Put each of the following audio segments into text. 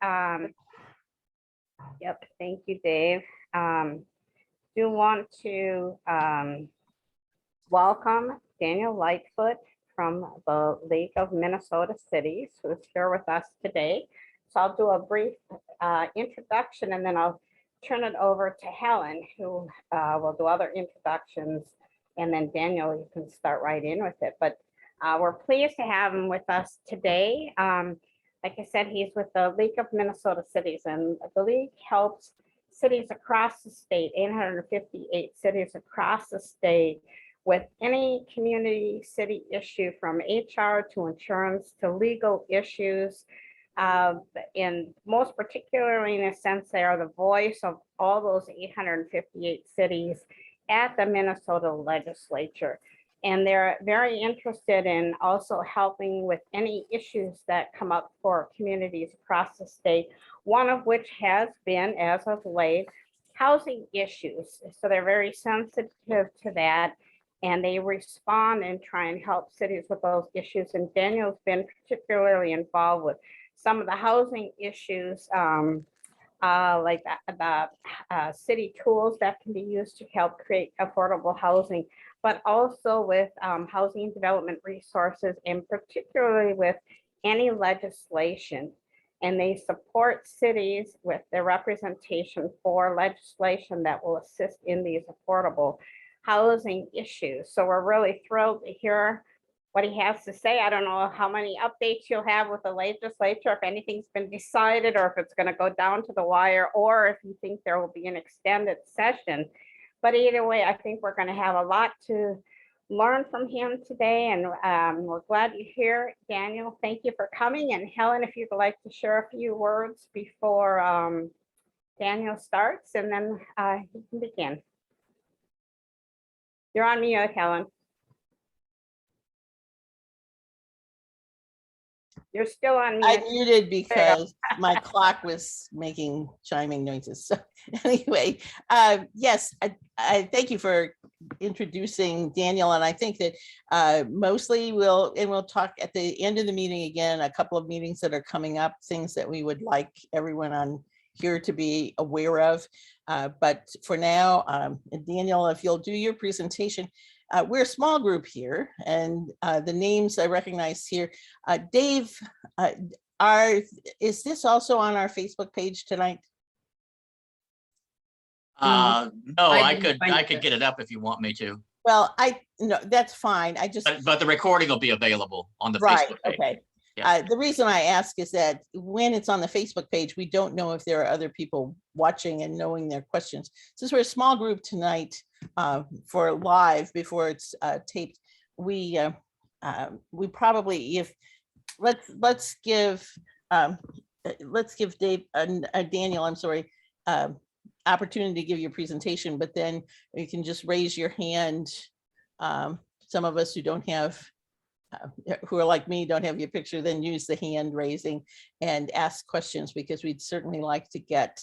Um, yep, thank you, Dave. Do want to welcome Daniel Lightfoot from the League of Minnesota Cities, who is here with us today. So I'll do a brief introduction, and then I'll turn it over to Helen, who will do other introductions. And then Daniel, you can start right in with it. But we're pleased to have him with us today. Like I said, he's with the League of Minnesota Cities, and the League helps cities across the state, 858 cities across the state, with any community city issue, from HR to insurance to legal issues. And most particularly, in a sense, they are the voice of all those 858 cities at the Minnesota legislature. And they're very interested in also helping with any issues that come up for communities across the state, one of which has been, as of late, housing issues. So they're very sensitive to that, and they respond and try and help cities with those issues. And Daniel's been particularly involved with some of the housing issues, like the city tools that can be used to help create affordable housing, but also with housing and development resources, and particularly with any legislation. And they support cities with their representation for legislation that will assist in these affordable housing issues. So we're really thrilled to hear what he has to say. I don't know how many updates you'll have with the legislature, if anything's been decided, or if it's going to go down to the wire, or if you think there will be an extended session. But either way, I think we're going to have a lot to learn from him today, and we're glad you're here. Daniel, thank you for coming. And Helen, if you'd like to share a few words before Daniel starts, and then you can begin. You're on mute, Helen. You're still on mute. I muted because my clock was making chiming noises. So anyway, yes, I thank you for introducing Daniel. And I think that mostly we'll talk at the end of the meeting again, a couple of meetings that are coming up, things that we would like everyone on here to be aware of. But for now, Daniel, if you'll do your presentation. We're a small group here, and the names I recognize here. Dave, is this also on our Facebook page tonight? No, I could get it up if you want me to. Well, no, that's fine. But the recording will be available on the right, Facebook page. Okay. Yeah. The reason I ask is that when it's on the Facebook page, we don't know if there are other people watching and knowing their questions. Since we're a small group tonight for live before it's taped, we probably, if let's give Dave Daniel, I'm sorry, opportunity to give your presentation, but then you can just raise your hand. Some of us who don't have who are like me, don't have your picture, then use the hand raising and ask questions, because we'd certainly like to get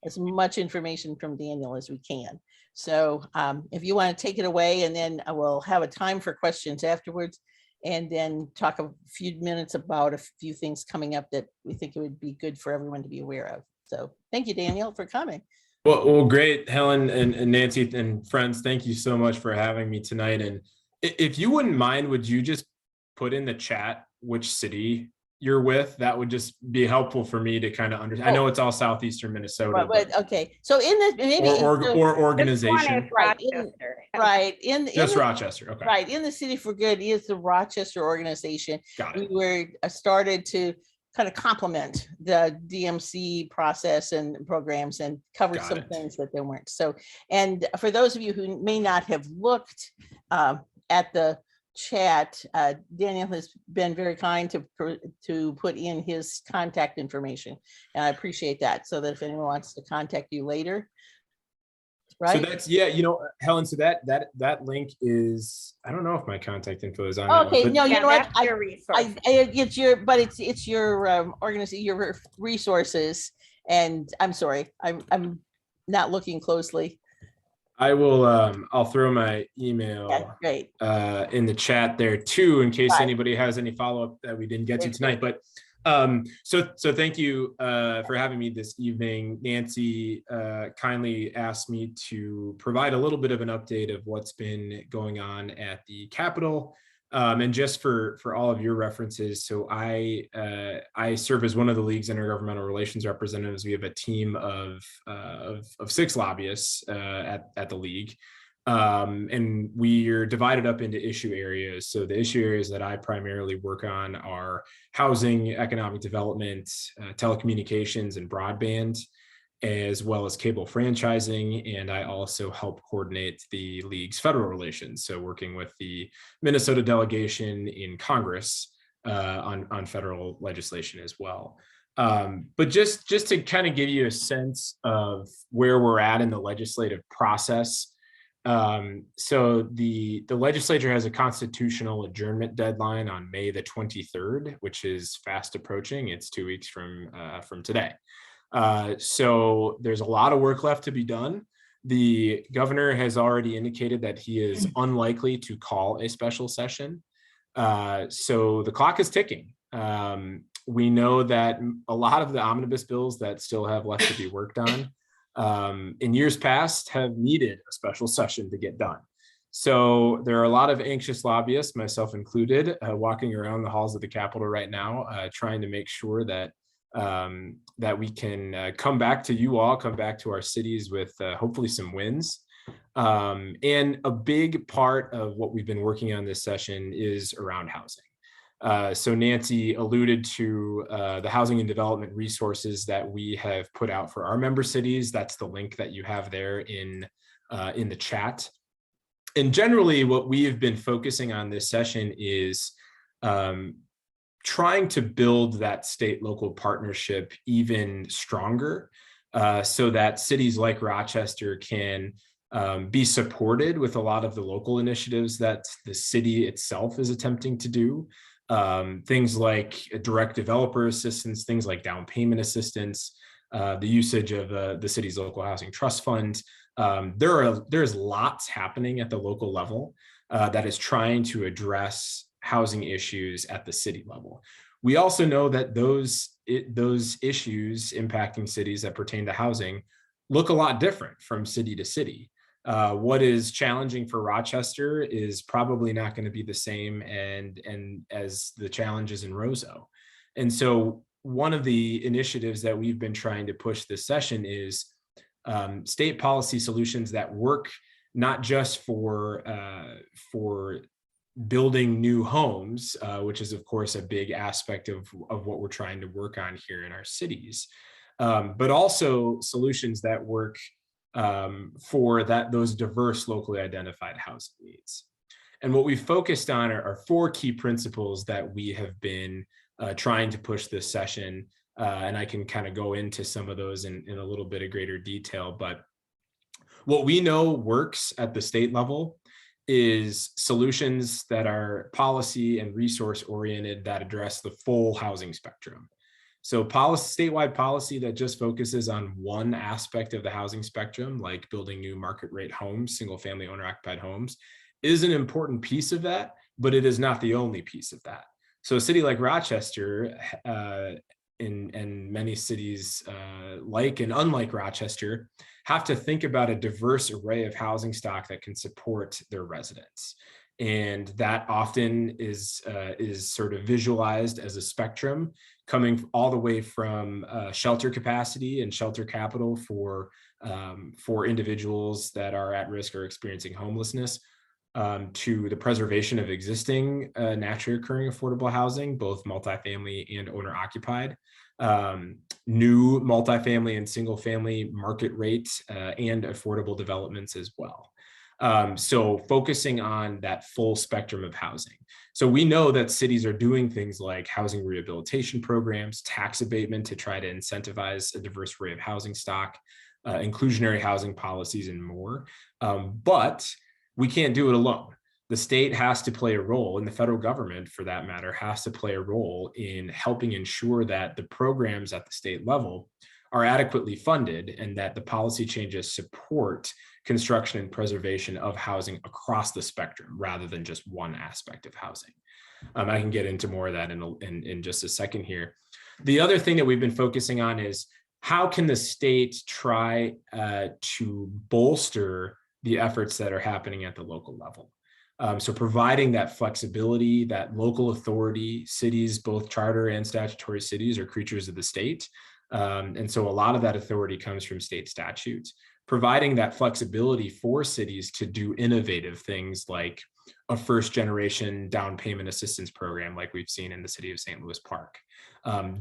as much information from Daniel as we can. So if you want to take it away, and then I will have a time for questions afterwards, and then talk a few minutes about a few things coming up that we think it would be good for everyone to be aware of. So thank you, Daniel, for coming. Well, great, Helen and Nancy and friends. Thank you so much for having me tonight. And if you wouldn't mind, would you just put in the chat which city you're with? That would just be helpful for me to kind of understand. I know it's all southeastern Minnesota, but okay. So in this, maybe or organization, right? Just Rochester. Okay. Right, in the City for Good is the Rochester organization. Got it. We were started to kind of complement the DMC process and programs and cover some things that there weren't. So, and for those of you who may not have looked at the chat, Daniel has been very kind to put in his contact information, and I appreciate that, so that if anyone wants to contact you later. Right. So that's, yeah, Helen, so that link is, I don't know if my contact info is on. Okay, no, you know what? It's your organization, your resources, and I'm sorry, I'm not looking closely. I will, I'll throw my email in the chat there too, in case anybody has any follow-up that we didn't get to tonight. But So thank you for having me this evening. Nancy kindly asked me to provide a little bit of an update of what's been going on at the Capitol. And just for all of your references, so I serve as one of the League's intergovernmental relations representatives. We have a team of 6 lobbyists at the League. And we are divided up into issue areas. So the issue areas that I primarily work on are housing, economic development, telecommunications, and broadband, as well as cable franchising. And I also help coordinate the League's federal relations. So working with the Minnesota delegation in Congress on federal legislation as well. But just to kind of give you a sense of where we're at in the legislative process. So the legislature has a constitutional adjournment deadline on May the 23rd, which is fast approaching. It's 2 weeks from today. So there's a lot of work left to be done. The governor has already indicated that he is unlikely to call a special session. So the clock is ticking. We know that a lot of the omnibus bills that still have left to be worked on in years past have needed a special session to get done. So there are a lot of anxious lobbyists, myself included, walking around the halls of the Capitol right now, trying to make sure that that we can come back to you all, come back to our cities with hopefully some wins. And a big part of what we've been working on this session is around housing. So Nancy alluded to the housing and development resources that we have put out for our member cities. That's the link that you have there in the chat. And generally what we have been focusing on this session is trying to build that state-local partnership even stronger so that cities like Rochester can be supported with a lot of the local initiatives that the city itself is attempting to do. Things like direct developer assistance, things like down payment assistance, the usage of the city's local housing trust fund. There's lots happening at the local level that is trying to address housing issues at the city level. We also know that those issues impacting cities that pertain to housing look a lot different from city to city. What is challenging for Rochester is probably not going to be the same and as the challenges in Roseau. And so one of the initiatives that we've been trying to push this session is state policy solutions that work not just for building new homes, which is of course a big aspect of what we're trying to work on here in our cities, but also solutions that work for those diverse locally identified housing needs. And what we focused on are 4 key principles that we have been trying to push this session. And I can kind of go into some of those in a little bit of greater detail. But what we know works at the state level is solutions that are policy and resource oriented that address the full housing spectrum. So statewide policy that just focuses on one aspect of the housing spectrum, like building new market rate homes, single family owner occupied homes, is an important piece of that, but it is not the only piece of that. So a city like Rochester and many cities like and unlike Rochester have to think about a diverse array of housing stock that can support their residents. And that often is sort of visualized as a spectrum coming all the way from shelter capacity and shelter capital for individuals that are at risk or experiencing homelessness, to the preservation of existing naturally occurring affordable housing, both multifamily and owner occupied, new multifamily and single family market rate and affordable developments as well. So focusing on that full spectrum of housing. So we know that cities are doing things like housing rehabilitation programs, tax abatement to try to incentivize a diverse array of housing stock, inclusionary housing policies, and more. But we can't do it alone. The state has to play a role, and the federal government, for that matter, has to play a role in helping ensure that the programs at the state level are adequately funded and that the policy changes support construction and preservation of housing across the spectrum rather than just one aspect of housing. I can get into more of that in just a second here. The other thing that we've been focusing on is how can the state try to bolster the efforts that are happening at the local level. So providing that flexibility, that local authority, cities, both charter and statutory cities, are creatures of the state. And so a lot of that authority comes from state statutes, providing that flexibility for cities to do innovative things like a first generation down payment assistance program like we've seen in the city of St. Louis Park.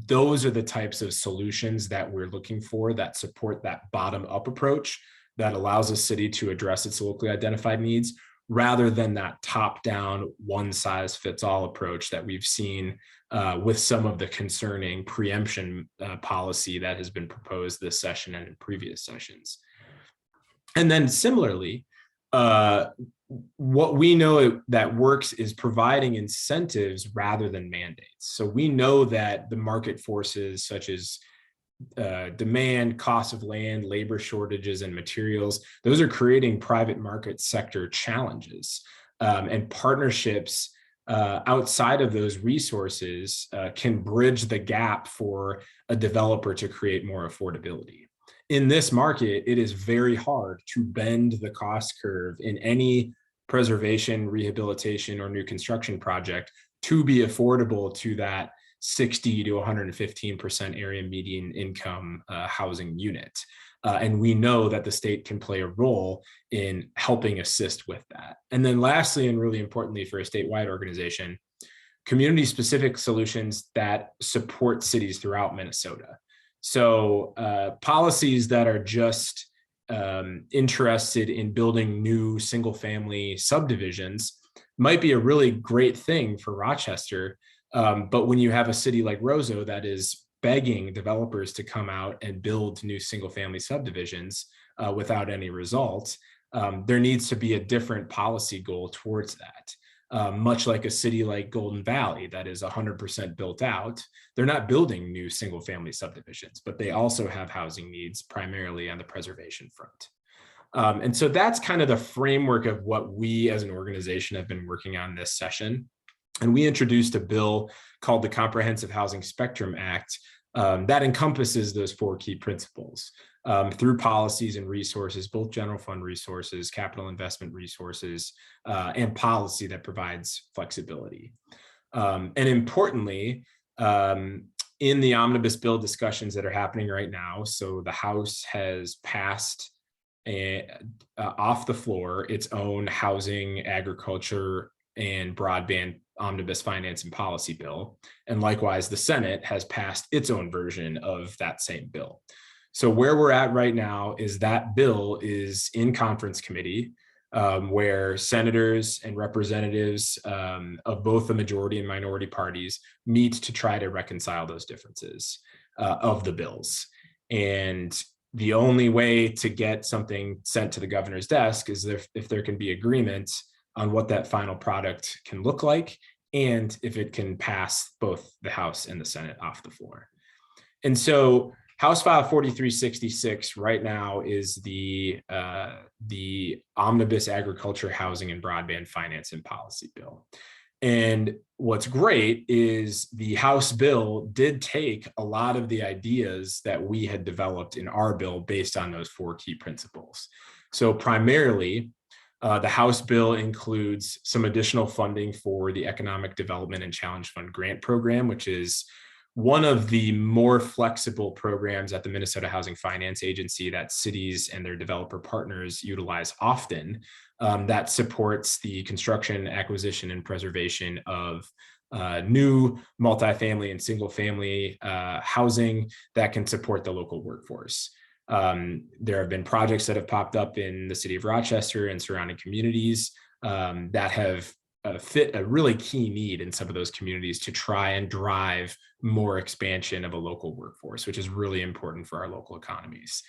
Those are the types of solutions that we're looking for that support that bottom up approach that allows a city to address its locally identified needs, rather than that top down one size fits all approach that we've seen with some of the concerning preemption policy that has been proposed this session and in previous sessions. And then similarly, what we know that works is providing incentives rather than mandates. So we know that the market forces such as demand, cost of land, labor shortages, and materials, those are creating private market sector challenges. And partnerships outside of those resources can bridge the gap for a developer to create more affordability. In this market, it is very hard to bend the cost curve in any preservation, rehabilitation, or new construction project to be affordable to that 60 to 115% area median income housing unit. And we know that the state can play a role in helping assist with that. And then lastly, and really importantly for a statewide organization, community-specific solutions that support cities throughout Minnesota. So policies that are just interested in building new single-family subdivisions might be a really great thing for Rochester. But when you have a city like Roseau that is begging developers to come out and build new single-family subdivisions without any results, there needs to be a different policy goal towards that. Much like a city like Golden Valley that is 100% built out, they're not building new single-family subdivisions, but they also have housing needs primarily on the preservation front. And so that's kind of the framework of what we as an organization have been working on this session. And we introduced a bill called the Comprehensive Housing Spectrum Act that encompasses those four key principles through policies and resources, both general fund resources, capital investment resources, and policy that provides flexibility. And importantly, in the omnibus bill discussions that are happening right now, so the House has passed off the floor its own housing, agriculture, and broadband omnibus finance and policy bill. And likewise, the Senate has passed its own version of that same bill. So where we're at right now is that bill is in conference committee, where senators and representatives of both the majority and minority parties meet to try to reconcile those differences of the bills. And the only way to get something sent to the governor's desk is if there can be agreement on what that final product can look like, and if it can pass both the House and the Senate off the floor. And so House File 4366 right now is the Omnibus Agriculture, Housing, and Broadband Finance and Policy Bill. And what's great is the House bill did take a lot of the ideas that we had developed in our bill based on those four key principles. So primarily, the House bill includes some additional funding for the Economic Development and Challenge Fund Grant Program, which is one of the more flexible programs at the Minnesota Housing Finance Agency that cities and their developer partners utilize often, that supports the construction, acquisition, and preservation of new multifamily and single-family housing that can support the local workforce. There have been projects that have popped up in the city of Rochester and surrounding communities that have fit a really key need in some of those communities to try and drive more expansion of a local workforce, which is really important for our local economies.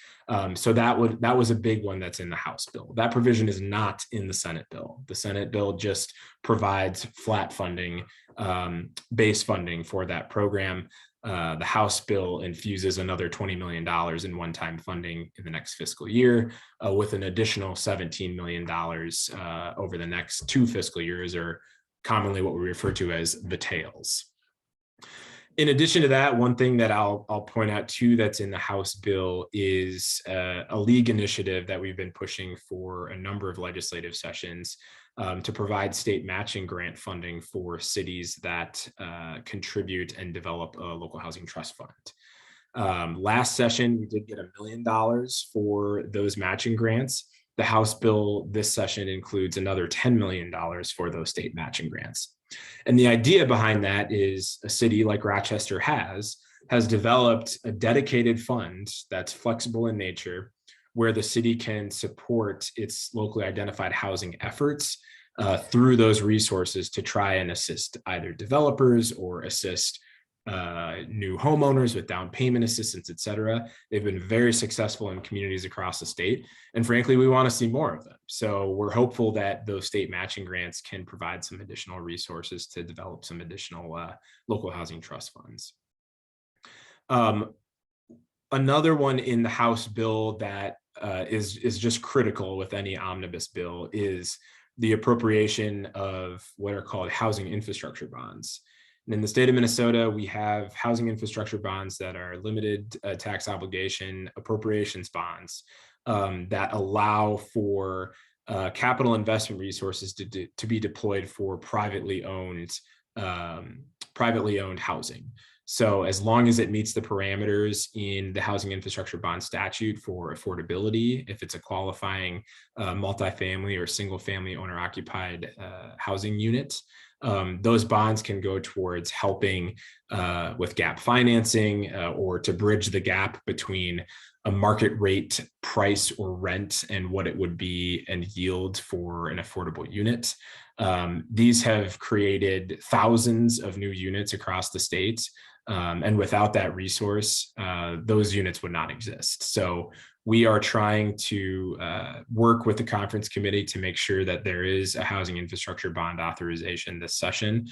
So that was a big one that's in the House bill. That provision is not in the Senate bill. The Senate bill just provides flat funding, base funding for that program. The House bill infuses another $20 million in one-time funding in the next fiscal year, with an additional $17 million over the next 2 fiscal years, or commonly what we refer to as the tails. In addition to that, one thing that I'll point out too that's in the House bill is a league initiative that we've been pushing for a number of legislative sessions to provide state matching grant funding for cities that contribute and develop a local housing trust fund. Last session, we did get $1 million for those matching grants. The House bill this session includes another $10 million for those state matching grants. And the idea behind that is a city like Rochester has developed a dedicated fund that's flexible in nature, where the city can support its locally identified housing efforts through those resources to try and assist either developers or assist new homeowners with down payment assistance, et cetera. They've been very successful in communities across the state. And frankly, we want to see more of them. So we're hopeful that those state matching grants can provide some additional resources to develop some additional local housing trust funds. Another one in the House bill that is just critical with any omnibus bill is the appropriation of what are called housing infrastructure bonds. And in the state of Minnesota, we have housing infrastructure bonds that are limited tax obligation appropriations bonds that allow for capital investment resources to be deployed for privately owned housing. So as long as it meets the parameters in the housing infrastructure bond statute for affordability, if it's a qualifying multifamily or single family owner occupied housing unit, those bonds can go towards helping with gap financing or to bridge the gap between a market rate price or rent and what it would be and yield for an affordable unit. These have created thousands of new units across the state. And without that resource, those units would not exist. So we are trying to work with the conference committee to make sure that there is a housing infrastructure bond authorization this session,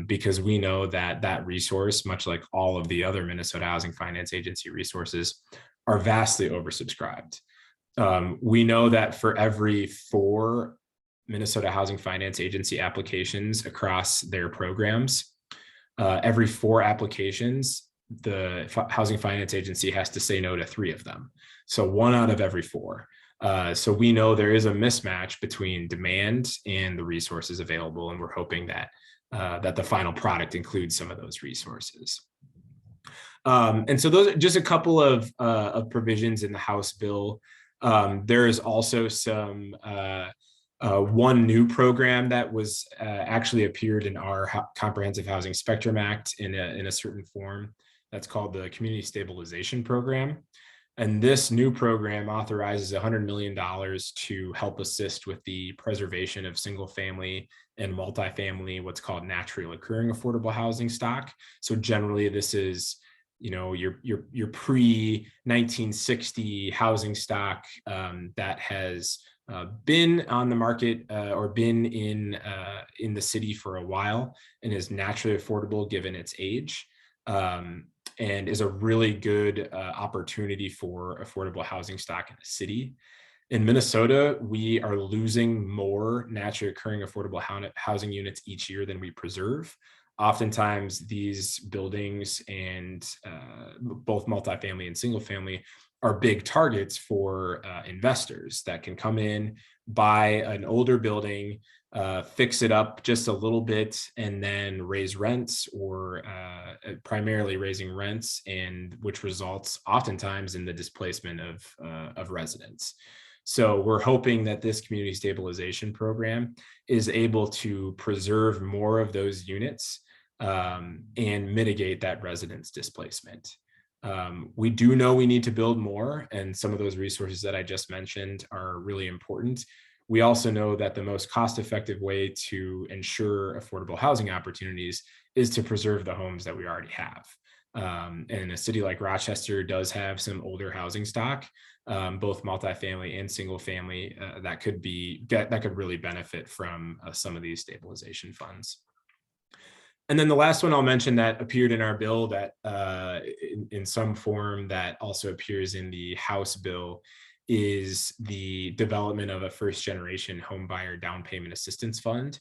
because we know that that resource, much like all of the other Minnesota Housing Finance Agency resources, are vastly oversubscribed. We know that for every 4 Minnesota Housing Finance Agency applications across their programs, every 4 applications, the Housing Finance Agency has to say no to 3 of them. So 1 out of every 4. So we know there is a mismatch between demand and the resources available, and we're hoping that that the final product includes some of those resources. And so those are just a couple of provisions in the House bill. There is also some one new program that was actually appeared in our Comprehensive Housing Spectrum Act in a certain form. That's called the Community Stabilization Program. And this new program authorizes $100 million to help assist with the preservation of single family and multifamily, what's called naturally occurring affordable housing stock. So generally this is, you know, your pre-1960 housing stock that has been on the market or been in the city for a while and is naturally affordable given its age, and is a really good opportunity for affordable housing stock in the city. In Minnesota, we are losing more naturally occurring affordable housing units each year than we preserve. Oftentimes these buildings and both multifamily and single family are big targets for investors that can come in, buy an older building, fix it up just a little bit, and then raise rents, or primarily raising rents, and which results oftentimes in the displacement of residents. So we're hoping that this community stabilization program is able to preserve more of those units and mitigate that residents' displacement. We do know we need to build more, and some of those resources that I just mentioned are really important. We also know that the most cost-effective way to ensure affordable housing opportunities is to preserve the homes that we already have. And a city like Rochester does have some older housing stock, both multifamily and single family, that could really benefit from some of these stabilization funds. And then the last one I'll mention that appeared in our bill that in some form that also appears in the House bill is the development of a first generation home buyer down payment assistance fund.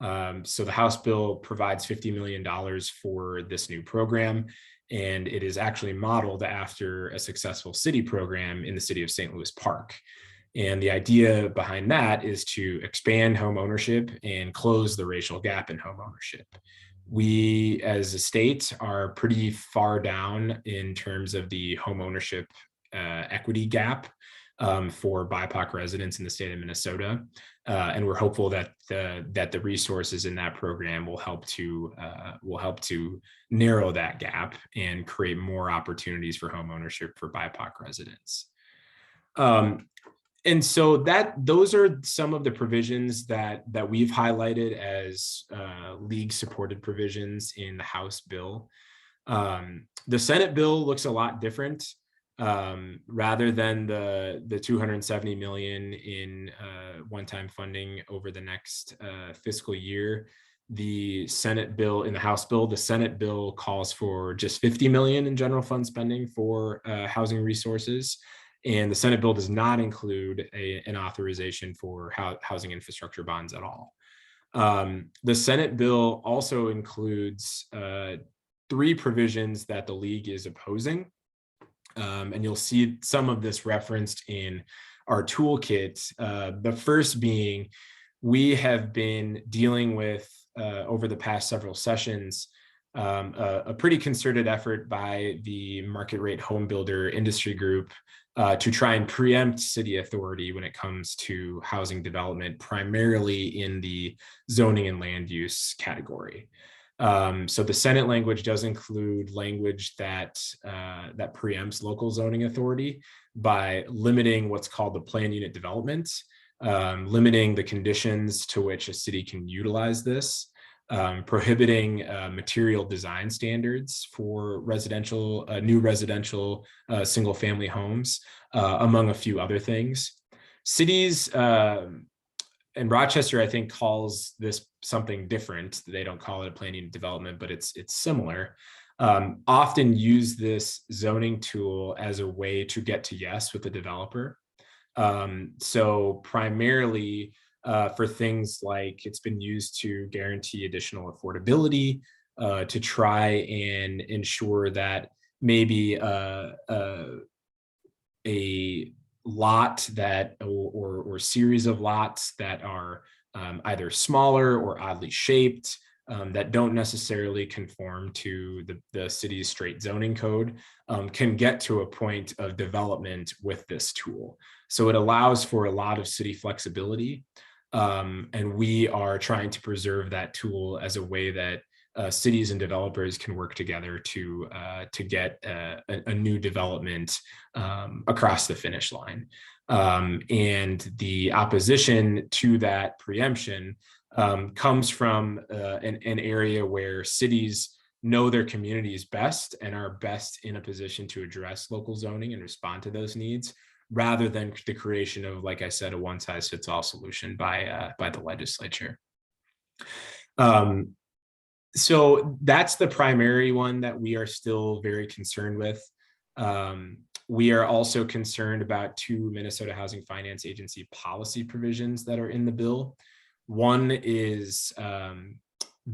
So the House bill provides $50 million for this new program, and it is actually modeled after a successful city program in the city of St. Louis Park. And the idea behind that is to expand home ownership and close the racial gap in home ownership. We as a state are pretty far down in terms of the home ownership equity gap for BIPOC residents in the state of Minnesota. And we're hopeful that the resources in that program will help to narrow that gap and create more opportunities for home ownership for BIPOC residents. And so those are some of the provisions that we've highlighted as league supported provisions in the House bill. The Senate bill looks a lot different. Rather than the $270 million in one-time funding over the next fiscal year, the Senate bill, in the House bill, the Senate bill calls for just $50 million in general fund spending for housing resources. And the Senate bill does not include an authorization for housing infrastructure bonds at all. The Senate bill also includes 3 provisions that the league is opposing. And you'll see some of this referenced in our toolkit. The first being, we have been dealing with, over the past several sessions, a pretty concerted effort by the market rate home builder industry group to try and preempt city authority when it comes to housing development, primarily in the zoning and land use category. So the Senate language does include language that preempts local zoning authority by limiting what's called the plan unit development, limiting the conditions to which a city can utilize this, prohibiting material design standards for new residential single-family homes, among a few other things. Cities, and Rochester, I think, calls this something different. They don't call it a plan unit development, but it's similar. Often use this zoning tool as a way to get to yes with the developer. So primarily for things like, it's been used to guarantee additional affordability, to try and ensure that maybe a lot that or series of lots that are either smaller or oddly shaped, that don't necessarily conform to the city's straight zoning code, can get to a point of development with this tool. So it allows for a lot of city flexibility, and we are trying to preserve that tool as a way that cities and developers can work together to get a new development across the finish line. And the opposition to that preemption comes from an area where cities know their communities best and are best in a position to address local zoning and respond to those needs, rather than the creation of, like I said, a one-size-fits-all solution by the legislature. So that's the primary one that we are still very concerned with. We are also concerned about 2 Minnesota Housing Finance Agency policy provisions that are in the bill. One is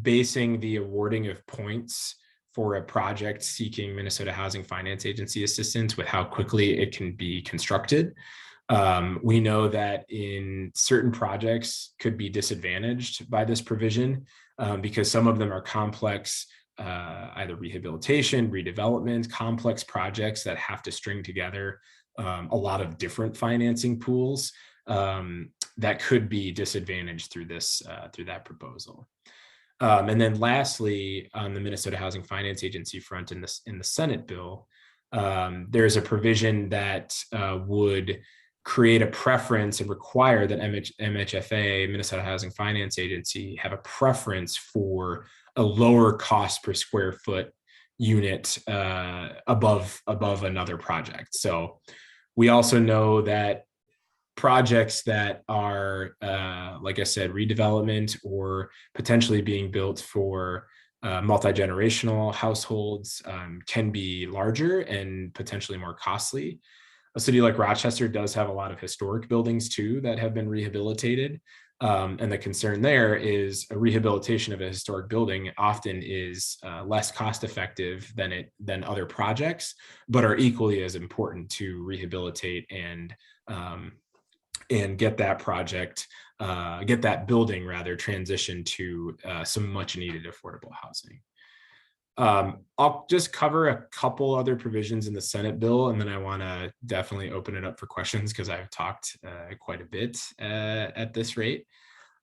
basing the awarding of points for a project seeking Minnesota Housing Finance Agency assistance with how quickly it can be constructed. We know that in certain projects could be disadvantaged by this provision because some of them are complex, either rehabilitation, redevelopment, complex projects that have to string together a lot of different financing pools that could be disadvantaged through that proposal. And then lastly, on the Minnesota Housing Finance Agency front in the Senate bill, there's a provision that would create a preference and require that MHFA, Minnesota Housing Finance Agency, have a preference for a lower cost per square foot unit above another project. So we also know that projects that are, like I said, redevelopment or potentially being built for multi-generational households can be larger and potentially more costly. A city like Rochester does have a lot of historic buildings too that have been rehabilitated. And the concern there is a rehabilitation of a historic building often is less cost effective than other projects, but are equally as important to rehabilitate and get that project, get that building rather transition to some much needed affordable housing. I'll just cover a couple other provisions in the Senate bill, and then I want to definitely open it up for questions because I've talked quite a bit at this rate.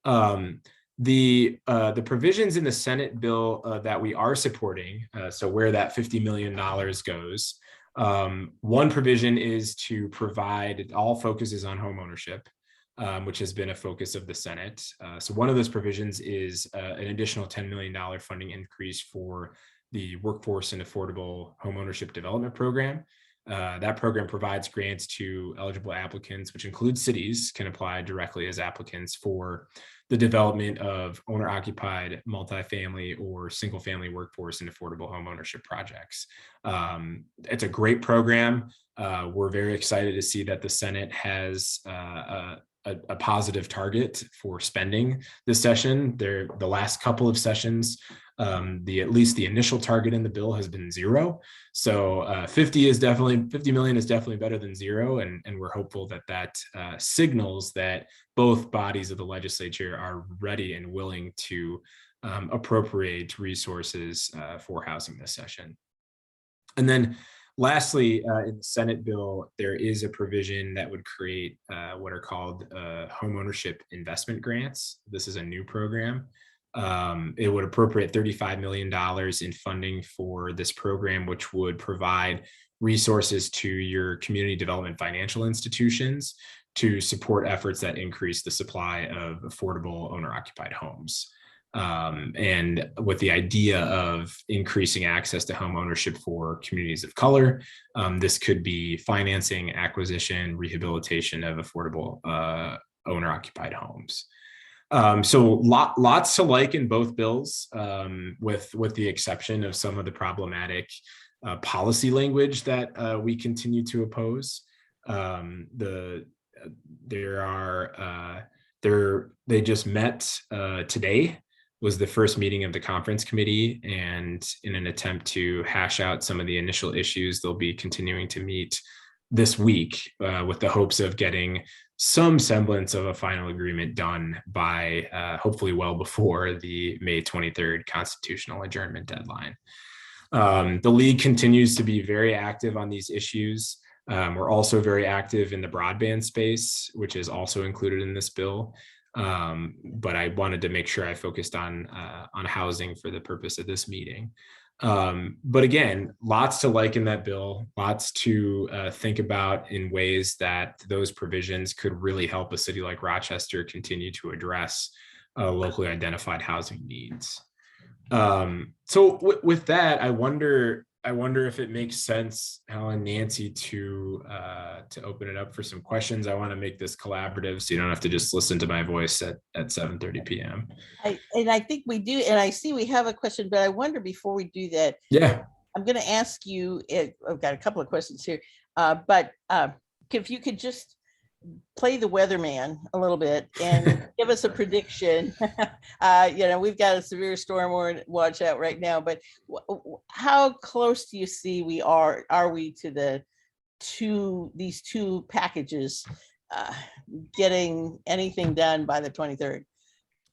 The provisions in the Senate bill that we are supporting, so where that $50 million goes, one provision is to provide, it all focuses on home ownership, which has been a focus of the Senate. So one of those provisions is an additional $10 million funding increase for the Workforce and Affordable Homeownership Development Program. That program provides grants to eligible applicants, which includes cities, can apply directly as applicants for the development of owner-occupied, multifamily, or single-family workforce and affordable homeownership projects. It's a great program. We're very excited to see that the Senate has a positive target for spending this session. The last couple of sessions, at least the initial target in the bill has been 0. So 50 million is definitely better than 0. And we're hopeful that signals that both bodies of the legislature are ready and willing to appropriate resources for housing this session. And then lastly, in the Senate bill, there is a provision that would create what are called homeownership investment grants. This is a new program. It would appropriate $35 million in funding for this program, which would provide resources to your community development financial institutions to support efforts that increase the supply of affordable owner-occupied homes. And with the idea of increasing access to home ownership for communities of color, this could be financing, acquisition, rehabilitation of affordable owner-occupied homes. So lots to like in both bills, with the exception of some of the problematic policy language that we continue to oppose. They just met today, was the first meeting of the conference committee, and in an attempt to hash out some of the initial issues, they'll be continuing to meet this week with the hopes of getting some semblance of a final agreement done by hopefully well before the May 23rd constitutional adjournment deadline. The League continues to be very active on these issues. We're also very active in the broadband space, which is also included in this bill. But I wanted to make sure I focused on housing for the purpose of this meeting. But again, lots to like in that bill, lots to think about in ways that those provisions could really help a city like Rochester continue to address locally identified housing needs. So with that, I wonder if it makes sense, Helen, Nancy, to open it up for some questions. I want to make this collaborative, so you don't have to just listen to my voice at 7:30 p.m. I think we do, and I see we have a question, but I wonder before we do that, Yeah, I'm going to ask you. I've got a couple of questions here, but if you could just play the weatherman a little bit and give us a prediction. We've got a severe storm watch out right now, but how close do you see are we to these two packages getting anything done by the 23rd?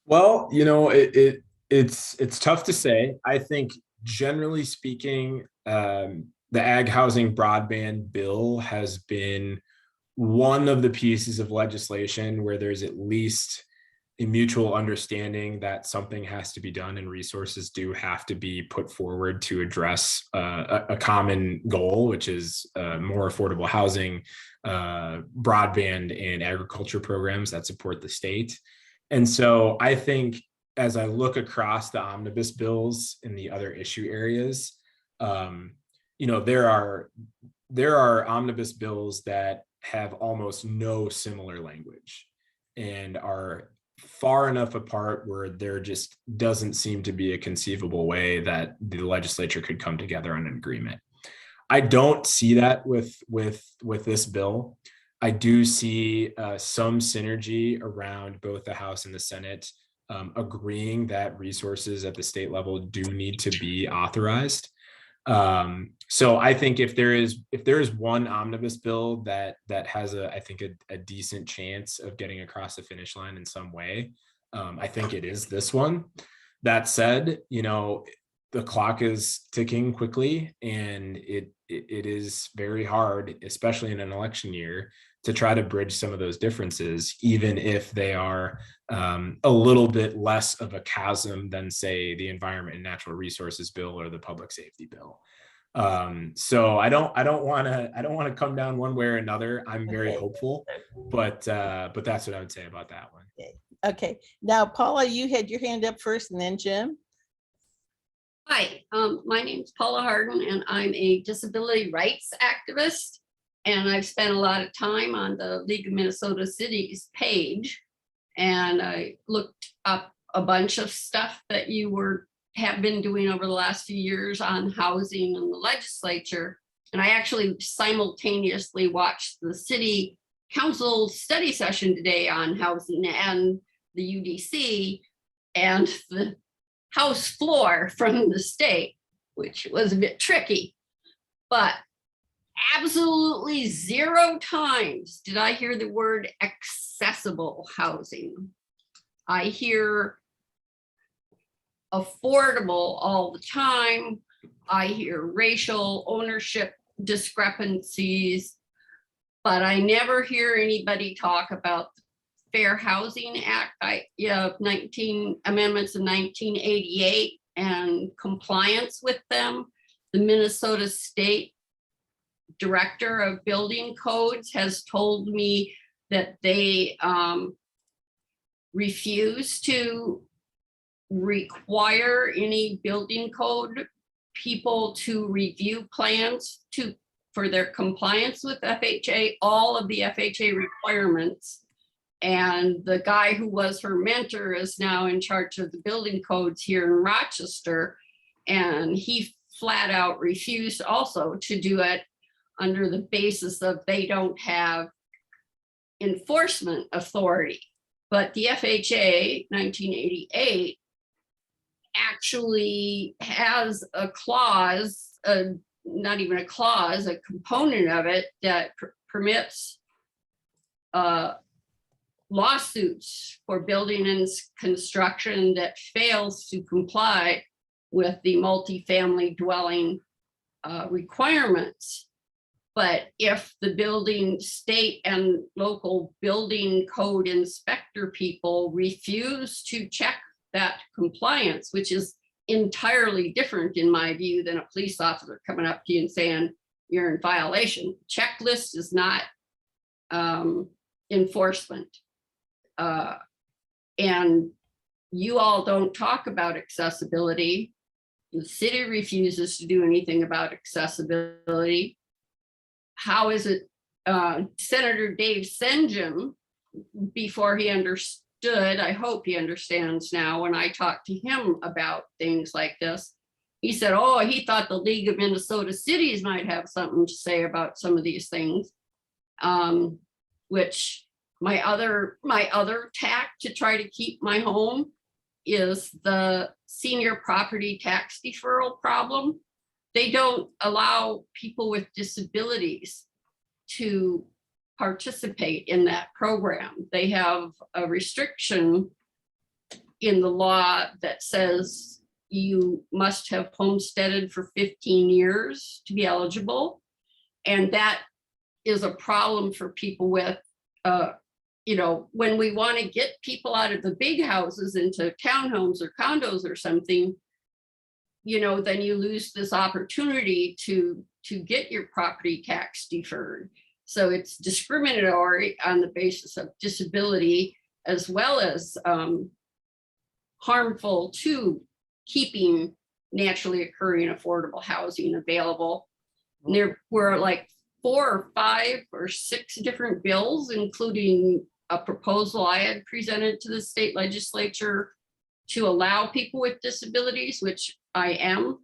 well, it's tough to say. I think generally speaking, the ag housing broadband bill has been one of the pieces of legislation where there's at least a mutual understanding that something has to be done and resources do have to be put forward to address a common goal, which is more affordable housing, broadband, and agriculture programs that support the state. And so I think as I look across the omnibus bills in the other issue areas, there are omnibus bills that have almost no similar language and are far enough apart where there just doesn't seem to be a conceivable way that the legislature could come together on an agreement. I don't see that with this bill. I do see some synergy around both the House and the Senate agreeing that resources at the state level do need to be authorized. So I think if there is one omnibus bill that has I think a decent chance of getting across the finish line in some way, I think it is this one. That said, the clock is ticking quickly, and it is very hard, especially in an election year, to try to bridge some of those differences, even if they are a little bit less of a chasm than, say, the Environment and Natural Resources Bill or the Public Safety Bill. So I don't want to come down one way or another. I'm very hopeful, but that's what I would say about that one. Okay. Now, Paula, you had your hand up first, and then Jim. Hi, my name is Paula Harden, and I'm a disability rights activist. And I've spent a lot of time on the League of Minnesota Cities page. And I looked up a bunch of stuff that you have been doing over the last few years on housing in the legislature. And I actually simultaneously watched the city council study session today on housing and the UDC and the House floor from the state, which was a bit tricky, but absolutely 0 times did I hear the word accessible housing. I hear affordable all the time. I hear racial ownership discrepancies, but I never hear anybody talk about the Fair Housing Act, 19 amendments in 1988 and compliance with them. The Minnesota State Director of Building Codes has told me that they refuse to require any building code people to review plans for their compliance with FHA, all of the FHA requirements. And the guy who was her mentor is now in charge of the building codes here in Rochester. And he flat out refused also to do it under the basis of they don't have enforcement authority. But the FHA 1988 actually has a clause, not even a clause, a component of it that permits lawsuits for building and construction that fails to comply with the multifamily dwelling requirements. But if the building state and local building code inspector people refuse to check that compliance, which is entirely different in my view than a police officer coming up to you and saying you're in violation. Checklist is not enforcement. And you all don't talk about accessibility. The city refuses to do anything about accessibility. How is it Senator Dave Senjum, before he understood, I hope he understands now, when I talked to him about things like this, he said, oh, he thought the League of Minnesota Cities might have something to say about some of these things, which my other tack to try to keep my home is the senior property tax deferral problem. They don't allow people with disabilities to participate in that program. They have a restriction in the law that says you must have homesteaded for 15 years to be eligible. And that is a problem for people with, when we want to get people out of the big houses into townhomes or condos or something, then you lose this opportunity to get your property tax deferred. So it's discriminatory on the basis of disability, as well as harmful to keeping naturally occurring affordable housing available. And there were like 4 or 5 or 6 different bills, including a proposal I had presented to the state legislature to allow people with disabilities, which I am,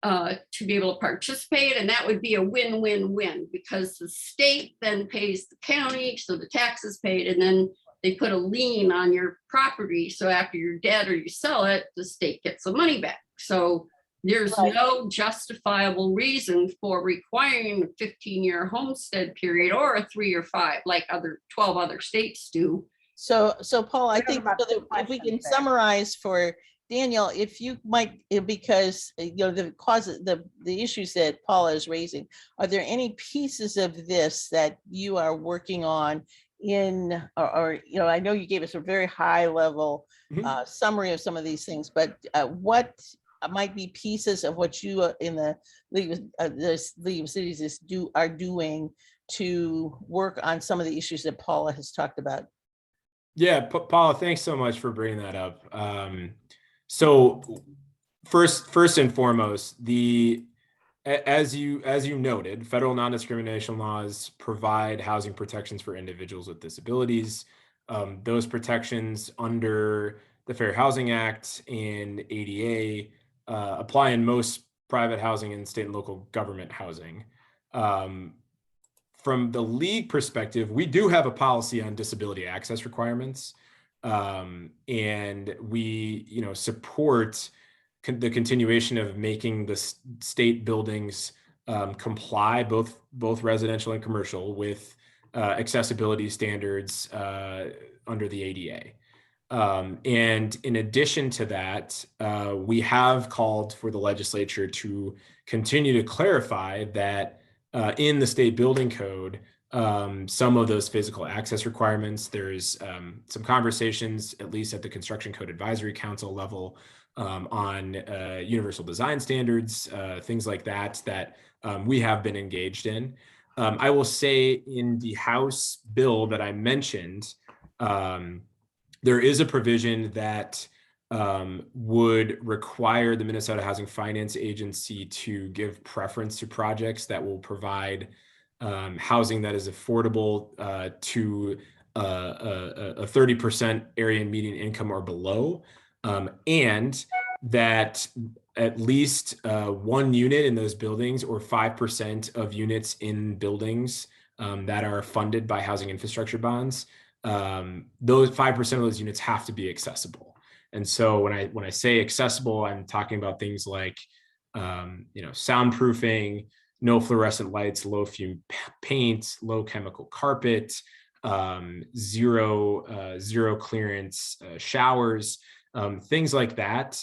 to be able to participate, and that would be a win-win-win because the state then pays the county, so the tax is paid, and then they put a lien on your property. So after you're dead or you sell it, the state gets the money back. So there's Right. no justifiable reason for requiring a 15-year homestead period or a 3 or 5, like 12 other states do. So Paul, I We have think about so two that if we can questions there. summarize for Daniel, if you might, because the causes, the issues that Paula is raising, are there any pieces of this that you are working on or I know you gave us a very high level Mhm. summary of some of these things, but what might be pieces of what you in the League of Cities are doing to work on some of the issues that Paula has talked about? Yeah, Paula, thanks so much for bringing that up. So first and foremost, as you noted, federal non-discrimination laws provide housing protections for individuals with disabilities. Those protections under the Fair Housing Act and ADA apply in most private housing and state and local government housing. From the league perspective, we do have a policy on disability access requirements, and we, support the continuation of making the state buildings comply, both residential and commercial, with accessibility standards under the ADA. And in addition to that, we have called for the legislature to continue to clarify that in the state building code, some of those physical access requirements, there's some conversations, at least at the Construction Code Advisory Council level, on universal design standards, things like that we have been engaged in. I will say in the House bill that I mentioned, there is a provision that would require the Minnesota Housing Finance Agency to give preference to projects that will provide housing that is affordable to a 30% area and median income or below, and that at least one unit in those buildings or 5% of units in buildings that are funded by housing infrastructure bonds, those 5% of those units have to be accessible. And so when I say accessible, I'm talking about things like, soundproofing, no fluorescent lights, low fume paint, low chemical carpet, zero clearance showers, things like that.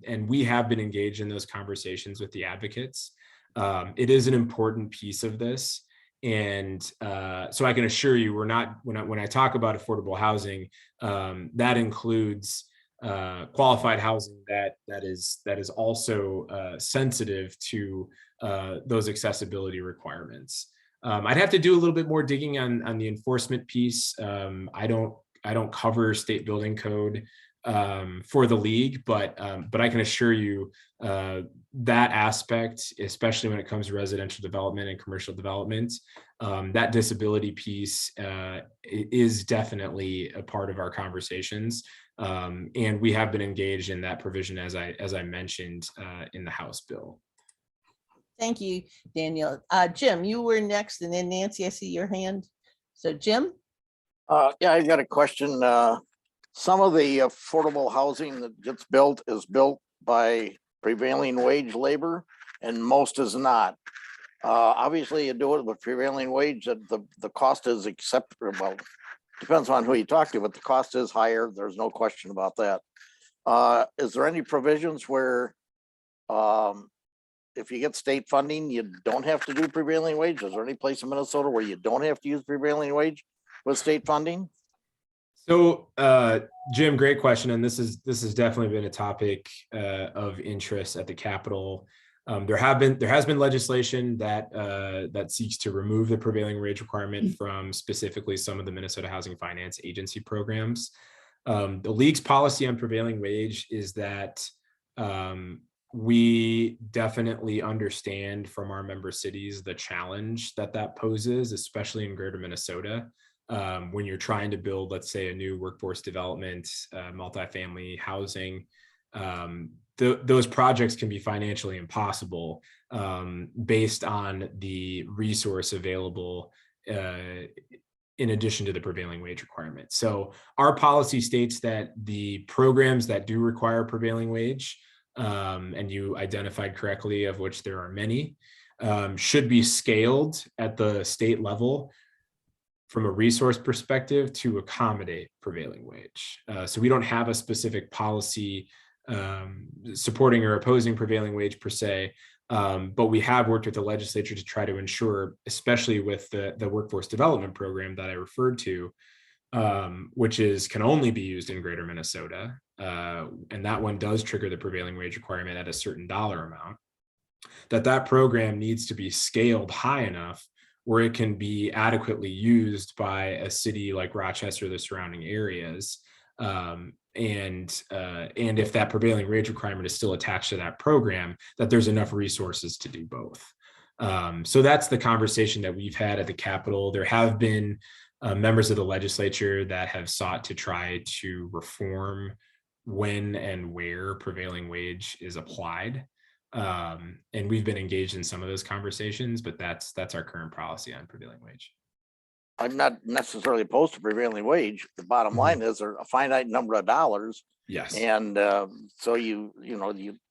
And we have been engaged in those conversations with the advocates. It is an important piece of this. And so I can assure you, we're not, when I talk about affordable housing, that includes qualified housing that is also sensitive to those accessibility requirements. I'd have to do a little bit more digging on the enforcement piece. I don't cover state building code for the league, but I can assure you that aspect, especially when it comes to residential development and commercial development, that disability piece is definitely a part of our conversations. And we have been engaged in that provision, as I mentioned, in the House bill. Thank you, Daniel. Jim, you were next, and then Nancy, I see your hand. So Jim? Yeah, I got a question. Some of the affordable housing that gets built is built by prevailing wage labor, and most is not. Obviously, you do it with prevailing wage, the cost is acceptable. Well, depends on who you talk to, but the cost is higher. There's no question about that. Is there any provisions where if you get state funding, you don't have to do prevailing wage? Is there any place in Minnesota where you don't have to use prevailing wage with state funding? So, Jim, great question, and this has definitely been a topic of interest at the Capitol. There has been legislation that seeks to remove the prevailing wage requirement from specifically some of the Minnesota Housing Finance Agency programs. The league's policy on prevailing wage is that we definitely understand from our member cities the challenge that poses, especially in greater Minnesota. When you're trying to build, let's say, a new workforce development, multifamily housing, those projects can be financially impossible based on the resource available in addition to the prevailing wage requirement. So our policy states that the programs that do require prevailing wage, and you identified correctly, of which there are many, should be scaled at the state level from a resource perspective to accommodate prevailing wage. So we don't have a specific policy supporting or opposing prevailing wage per se, but we have worked with the legislature to try to ensure, especially with the workforce development program that I referred to, which can only be used in Greater Minnesota. And that one does trigger the prevailing wage requirement at a certain dollar amount, that program needs to be scaled high enough where it can be adequately used by a city like Rochester, the surrounding areas. And if that prevailing wage requirement is still attached to that program, that there's enough resources to do both. So that's the conversation that we've had at the Capitol. There have been members of the legislature that have sought to try to reform when and where prevailing wage is applied. And we've been engaged in some of those conversations, but that's our current policy on prevailing wage. I'm not necessarily opposed to prevailing wage. The bottom line is there's a finite number of dollars. Yes. And so you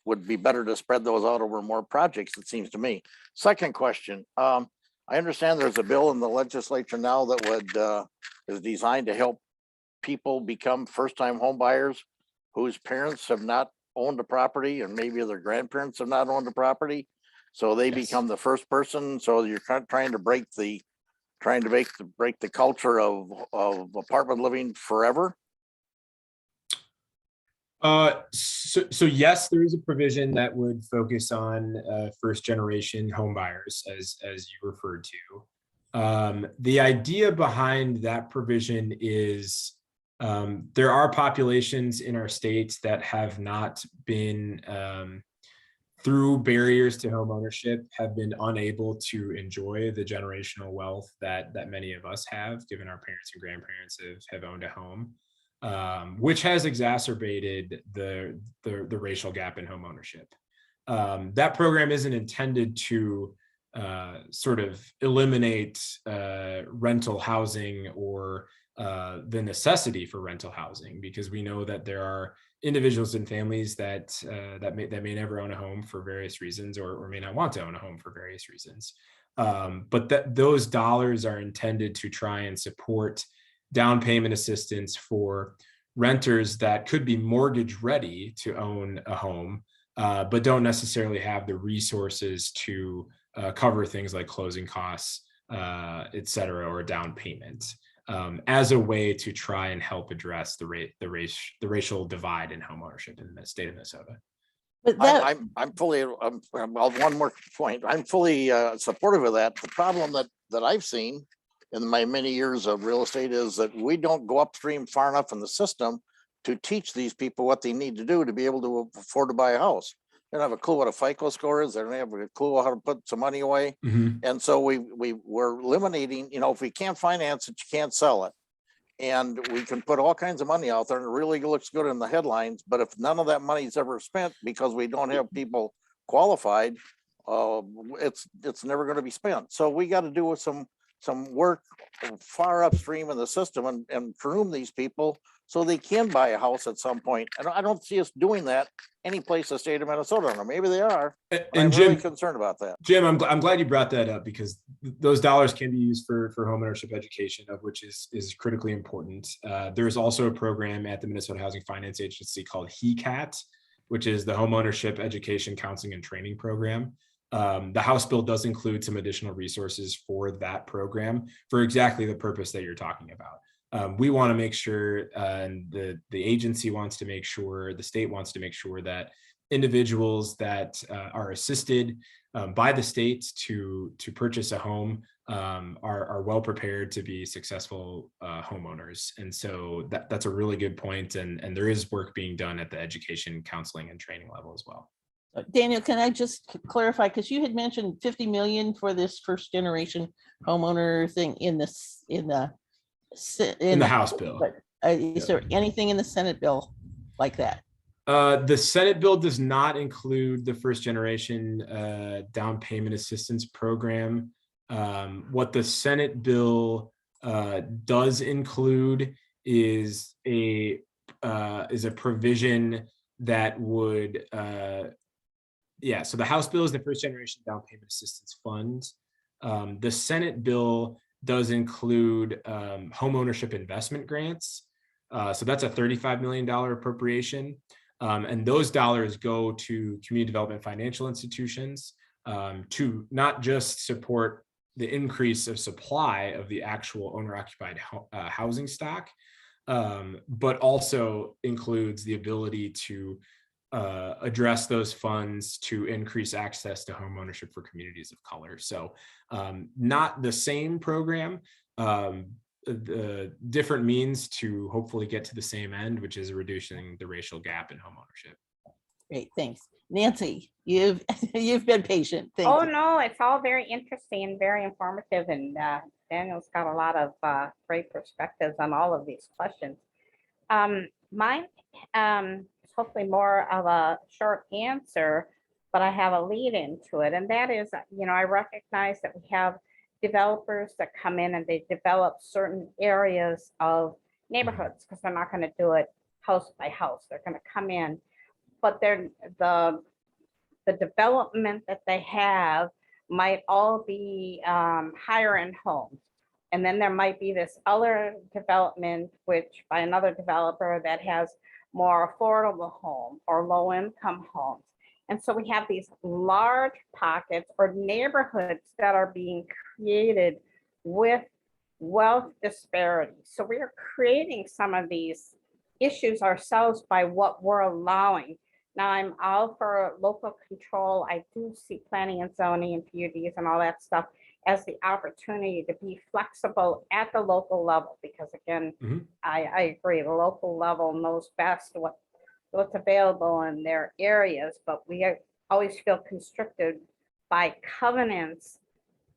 would be better to spread those out over more projects, it seems to me. Second question. I understand there's a bill in the legislature now that is designed to help people become first-time home buyers whose parents have not owned a property, and maybe their grandparents have not owned a property. So they become the first person. So you're trying to break the culture of apartment living forever. So yes, there is a provision that would focus on first generation home buyers, as you referred to. The idea behind that provision is there are populations in our states that have not been, through barriers to home ownership, have been unable to enjoy the generational wealth that many of us have, given our parents and grandparents have owned a home, which has exacerbated the racial gap in home ownership. That program isn't intended to sort of eliminate rental housing or the necessity for rental housing, because we know that there are individuals and families that may never own a home for various reasons, or may not want to own a home for various reasons. But those dollars are intended to try and support down payment assistance for renters that could be mortgage ready to own a home, but don't necessarily have the resources to cover things like closing costs, et cetera, or down payment, as a way to try and help address the racial divide in home ownership in the state of Minnesota. But that, I'm fully, well, one more point. I'm fully supportive of that. The problem that I've seen in my many years of real estate is that we don't go upstream far enough in the system to teach these people what they need to do to be able to afford to buy a house. They don't have a clue what a FICO score is. They don't have a clue how to put some money away. Mm-hmm. And so we're eliminating, if we can't finance it, you can't sell it. And we can put all kinds of money out there and it really looks good in the headlines. But if none of that money is ever spent because we don't have people qualified, it's never going to be spent. So we got to do some work far upstream in the system and groom these people so they can buy a house at some point. And I don't see us doing that any place in the state of Minnesota. Or maybe they are. And I'm Jim, really concerned about that. Jim, I'm glad you brought that up, because those dollars can be used for home ownership education, of which is critically important. There's also a program at the Minnesota Housing Finance Agency called HECAT, which is the Home Ownership Education, Counseling, and Training Program. The House bill does include some additional resources for that program for exactly the purpose that you're talking about. We want to make sure, and the agency wants to make sure, the state wants to make sure that individuals that are assisted by the state to purchase a home are well prepared to be successful homeowners. And so that's a really good point. And there is work being done at the education, counseling, and training level as well. Daniel, can I just clarify, because you had mentioned 50 million for this first generation homeowner thing in the House bill. But is there anything in the Senate bill like that? The Senate bill does not include the first generation down payment assistance program. What the Senate bill does include is a provision that would so the House bill is the first generation down payment assistance fund. The Senate bill does include home ownership investment grants. So that's a $35 million appropriation. And those dollars go to community development financial institutions to not just support the increase of supply of the actual owner-occupied housing stock, but also includes the ability to address those funds to increase access to home ownership for communities of color. So not the same program, the different means to hopefully get to the same end, which is reducing the racial gap in home ownership. Great, thanks. Nancy, you've been patient. Thank Oh, you. no, it's all very interesting and very informative, and Daniel's got a lot of great perspectives on all of these questions. Mine is hopefully more of a short answer, but I have a lead into it, and that is, I recognize that we have developers that come in and they develop certain areas of neighborhoods because they're not going to do it house by house. They're going to come in, but they're the development that they have might all be higher end homes. And then there might be this other development, which by another developer that has more affordable home or low income homes. And so we have these large pockets or neighborhoods that are being created with wealth disparity. So we are creating some of these issues ourselves by what we're allowing. Now, I'm all for local control. I do see planning and zoning and PUDs and all that stuff as the opportunity to be flexible at the local level, because again, I agree, the local level knows best what's available in their areas, but we always feel constricted by covenants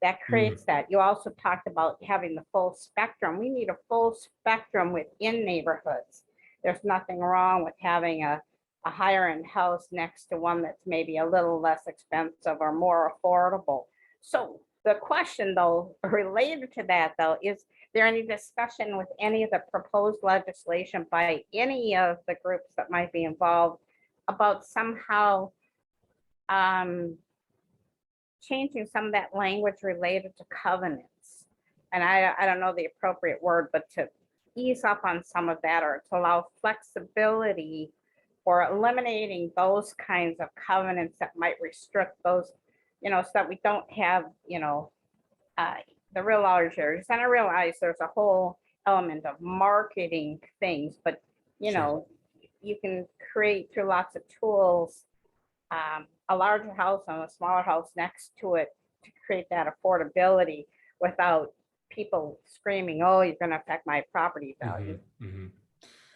that creates that. You also talked about having the full spectrum. We need a full spectrum within neighborhoods. There's nothing wrong with having a higher end house next to one that's maybe a little less expensive or more affordable. So the question though, related to that though, is there any discussion with any of the proposed legislation by any of the groups that might be involved about somehow changing some of that language related to covenants? And I don't know the appropriate word, but to ease up on some of that or to allow flexibility or eliminating those kinds of covenants that might restrict those, so that we don't have, the real large areas. And I realize there's a whole element of marketing things, but, Sure. you can create through lots of tools, a larger house and a smaller house next to it to create that affordability without people screaming, oh, you're going to affect my property value.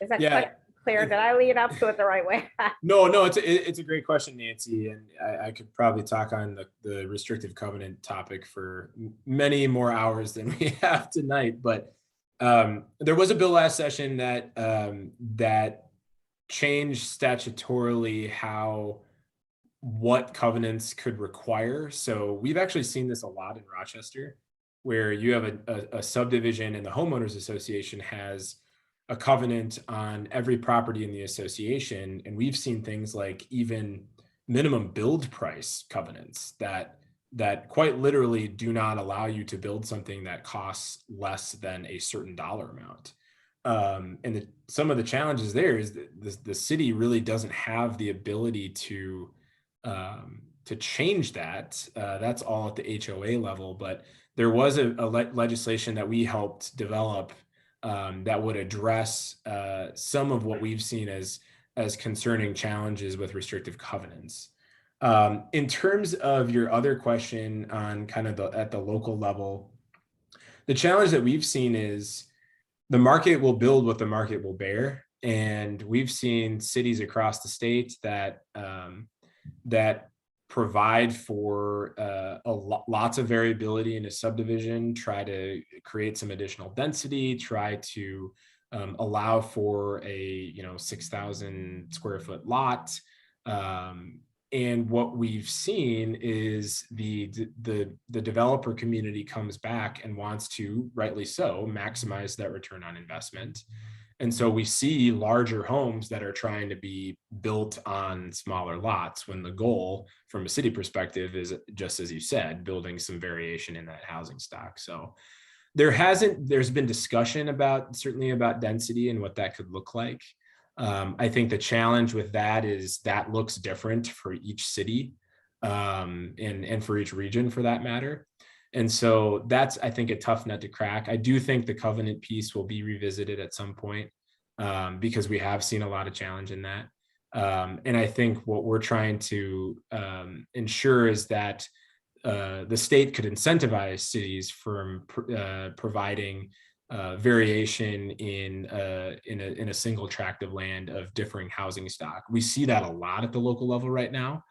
Is that clear? Did I lead up to it the right way? No, it's a great question, Nancy, and I could probably talk on the restrictive covenant topic for many more hours than we have tonight. But there was a bill last session that changed statutorily what covenants could require. So we've actually seen this a lot in Rochester, where you have a subdivision and the homeowners association has a covenant on every property in the association. And we've seen things like even minimum build price covenants that quite literally do not allow you to build something that costs less than a certain dollar amount. And some of the challenges there is that the city really doesn't have the ability to change that. That's all at the HOA level, but there was a legislation that we helped develop that would address some of what we've seen as concerning challenges with restrictive covenants. In terms of your other question on kind of at the local level, the challenge that we've seen is the market will build what the market will bear. And we've seen cities across the state that provide for lots of variability in a subdivision, try to create some additional density, try to allow for a 6,000 square foot lot. And what we've seen is the developer community comes back and wants to, rightly so, maximize that return on investment. And so we see larger homes that are trying to be built on smaller lots when the goal from a city perspective is, just as you said, building some variation in that housing stock. So there's been discussion certainly about density and what that could look like. I think the challenge with that is that looks different for each city, and for each region for that matter. And so that's, I think, a tough nut to crack. I do think the covenant piece will be revisited at some point, because we have seen a lot of challenge in that. And I think what we're trying to ensure is that the state could incentivize cities from providing variation in a single tract of land of differing housing stock. We see that a lot at the local level right now.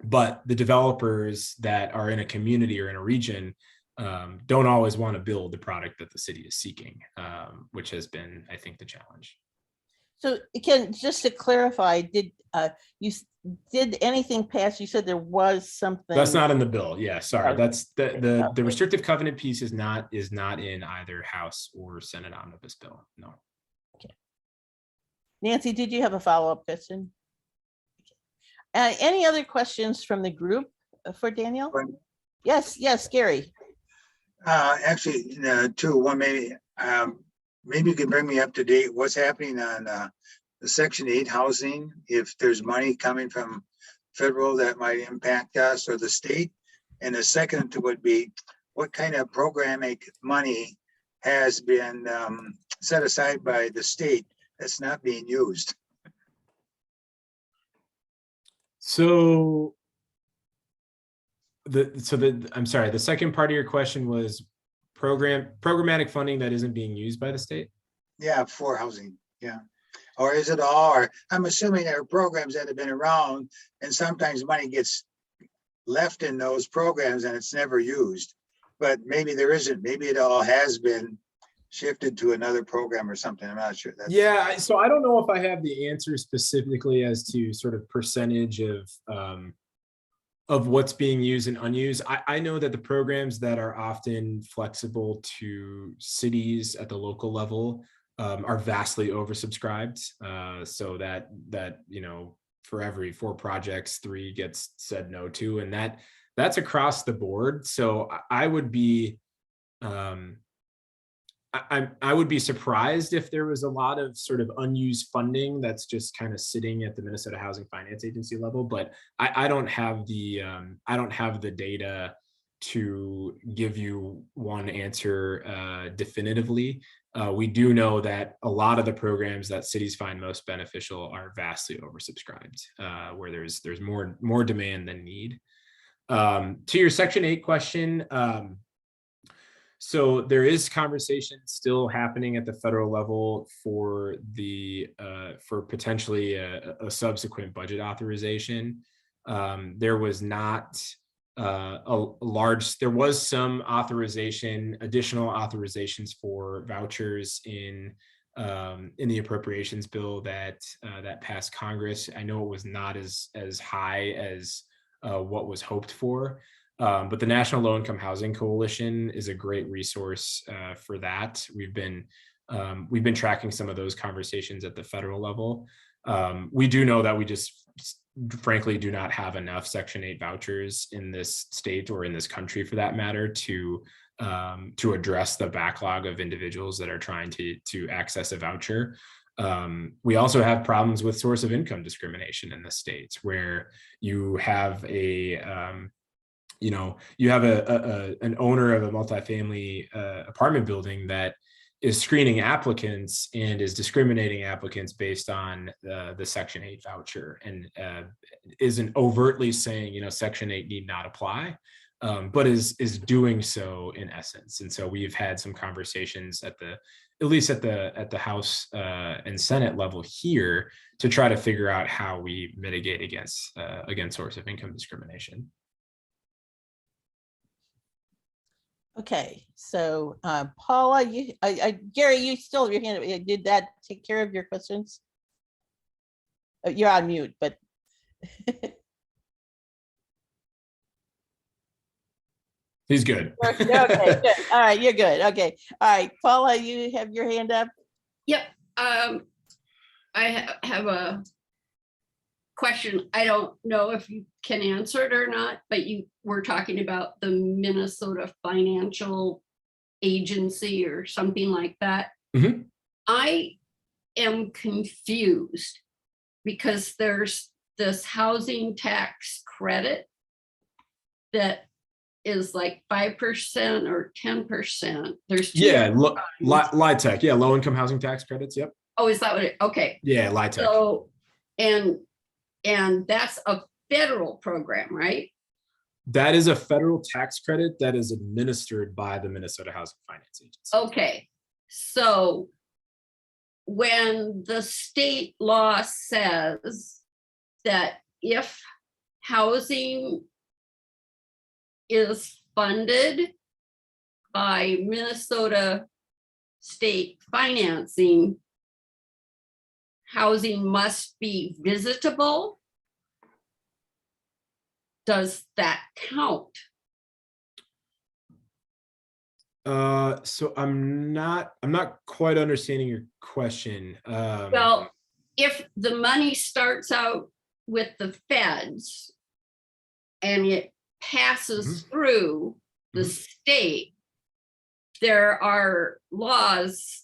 But the developers that are in a community or in a region don't always want to build the product that the city is seeking, which has been, I think, the challenge. So again, just to clarify, did anything pass? You said there was something. That's not in the bill. Yeah, sorry. Okay. That's the restrictive covenant piece is not in either House or Senate omnibus bill. No. Okay. Nancy, did you have a follow-up question? Any other questions from the group for Daniel? Yes, Gary. Actually, two. One, maybe you can bring me up to date. What's happening on the Section 8 housing? If there's money coming from federal that might impact us or the state. And the second would be, what kind of programming money has been set aside by the state that's not being used? So I'm sorry, the second part of your question was programmatic funding that isn't being used by the state? Yeah, for housing. Yeah. Or is it all, or I'm assuming there are programs that have been around and sometimes money gets left in those programs and it's never used, but maybe there isn't. Maybe it all has been shifted to another program or something. I'm not sure. Yeah, so I don't know if I have the answer specifically as to sort of percentage of what's being used and unused. I know that the programs that are often flexible to cities at the local level are vastly oversubscribed, so that for every 4 projects, 3 gets said no to, and that's across the board. So I would be I would be surprised if there was a lot of sort of unused funding that's just kind of sitting at the Minnesota Housing Finance Agency level, but I don't have the data to give you one answer definitively. We do know that a lot of the programs that cities find most beneficial are vastly oversubscribed, where there's more demand than need. To your Section 8 question, so there is conversation still happening at the federal level for potentially a subsequent budget authorization. There was not there was some additional authorizations for vouchers in the appropriations bill that passed Congress. I know it was not as high as what was hoped for. But the National Low Income Housing Coalition is a great resource for that. We've been tracking some of those conversations at the federal level. We do know that we just frankly do not have enough Section 8 vouchers in this state or in this country, for that matter, to address the backlog of individuals that are trying to access a voucher. We also have problems with source of income discrimination in the state, where you have an owner of a multifamily apartment building that is screening applicants and is discriminating applicants based on the Section 8 voucher, and isn't overtly saying, Section 8 need not apply, but is doing so in essence. And so we've had some conversations at least at the House and Senate level here to try to figure out how we mitigate against source of income discrimination. Okay, so Paula, Gary, you still have your hand up. Did that take care of your questions? You're on mute, but He's good. okay, good. All right, you're good. Okay, all right, Paula, you have your hand up. Yep. I have a question. I don't know if you can answer it or not, but you were talking about the Minnesota Financial Agency or something like that. Mhm. I am confused because there's this housing tax credit that is like 5% or 10%. There's two Yeah, different kinds. LIHTC. Yeah, low income housing tax credits. Yep. Oh, is that what it? Okay. Yeah, LIHTC. So, and that's a federal program, right? That is a federal tax credit that is administered by the Minnesota Housing Finance Agency. Okay. So when the state law says that if housing is funded by Minnesota state financing, housing must be visitable. Does that count? So I'm not quite understanding your question. Well, if the money starts out with the feds and it passes through the state, there are laws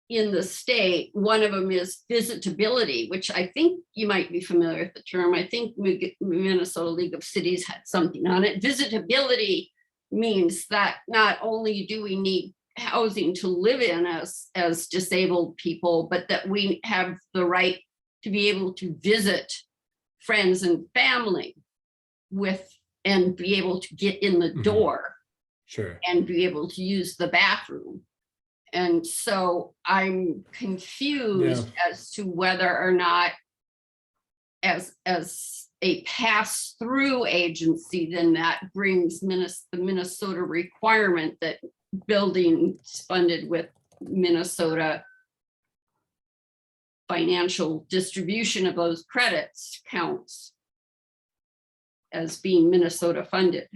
in the state. One of them is visitability, which I think you might be familiar with the term. I think Minnesota League of Cities had something on it. Visitability means that not only do we need housing to live in as disabled people, but that we have the right to be able to visit friends and family and be able to get in the door. Sure. And be able to use the bathroom. And so I'm confused as to whether or not as a pass-through agency, then that brings the Minnesota requirement that buildings funded with Minnesota financial distribution of those credits counts as being Minnesota funded.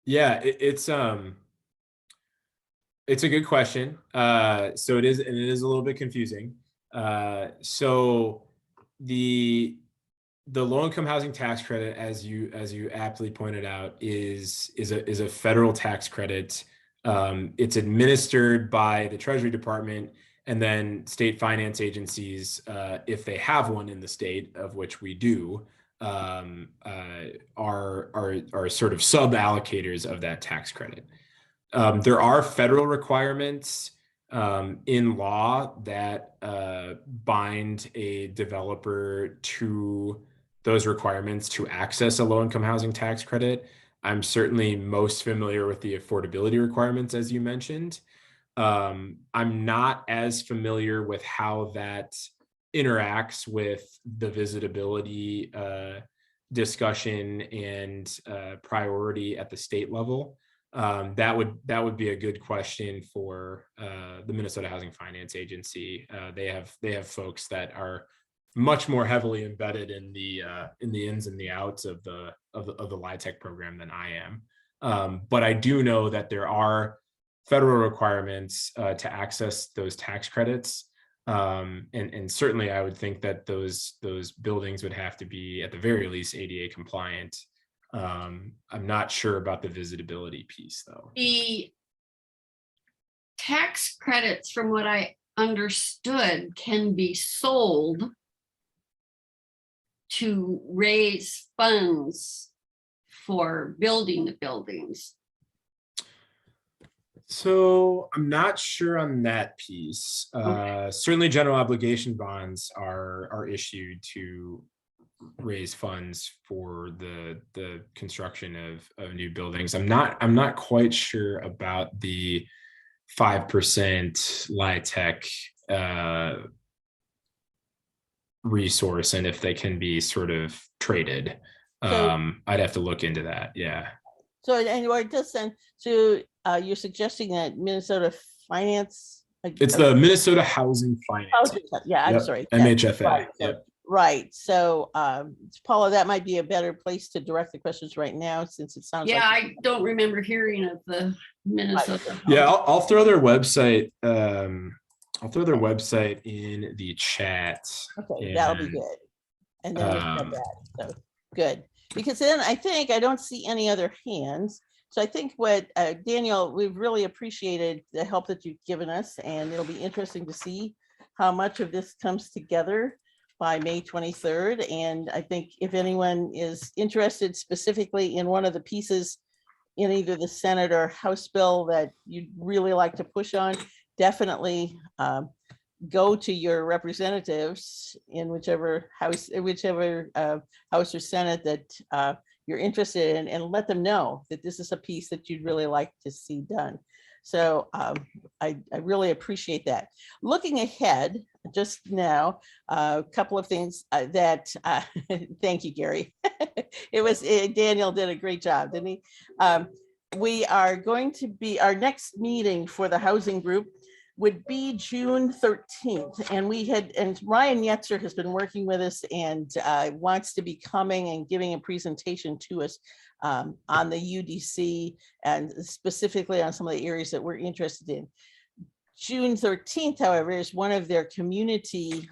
Yeah, it's a good question. So it is a little bit confusing. So the low income housing tax credit, as you aptly pointed out, is a federal tax credit. It's administered by the Treasury Department, and then state finance agencies, if they have one in the state, of which we do, are sort of sub allocators of that tax credit. There are federal requirements in law that bind a developer to those requirements to access a low-income housing tax credit. I'm certainly most familiar with the affordability requirements, as you mentioned. I'm not as familiar with how that interacts with the visitability discussion and priority at the state level. That would be a good question for the Minnesota Housing Finance Agency. They have folks that are much more heavily embedded in the ins and the outs of the LIHTC program than I am. But I do know that there are federal requirements to access those tax credits. And certainly I would think that those buildings would have to be at the very least ADA compliant. I'm not sure about the visitability piece though. The tax credits, from what I understood, can be sold to raise funds for building the buildings. So I'm not sure on that piece. Okay. Certainly general obligation bonds are issued to raise funds for the construction of new buildings. I'm not quite sure about the 5% LIHTC resource and if they can be sort of traded. I'd have to look into that. Yeah. So, and or it does send, so you're suggesting that Minnesota Finance? It's the Minnesota Housing Finance. Oh, yeah, I'm Yep, sorry. Yeah, MHFA. right, so- Yep. Right, so Paula, that might be a better place to direct the questions right now, since it sounds Yeah, like. I don't remember hearing of the Minnesota. Yeah, I'll throw their website. I'll throw their website in the chat. Okay, that'll be and, good. And then we've got um, that, so, good. Because then I think, I don't see any other hands. So I think what, Daniel, we've really appreciated the help that you've given us, and it'll be interesting to see how much of this comes together by May 23rd. And I think if anyone is interested specifically in one of the pieces in either the Senate or House bill that you'd really like to push on, definitely go to your representatives in whichever house or Senate that you're interested in, and let them know that this is a piece that you'd really like to see done. So I really appreciate that. Looking ahead, just now, a couple of things that, thank you, Gary. Daniel did a great job, didn't he? We are going to be, our next meeting for the housing group would be June 13th. And Ryan Yetzer has been working with us and wants to be coming and giving a presentation to us on the UDC and specifically on some of the areas that we're interested in. June 13th, however, is one of their community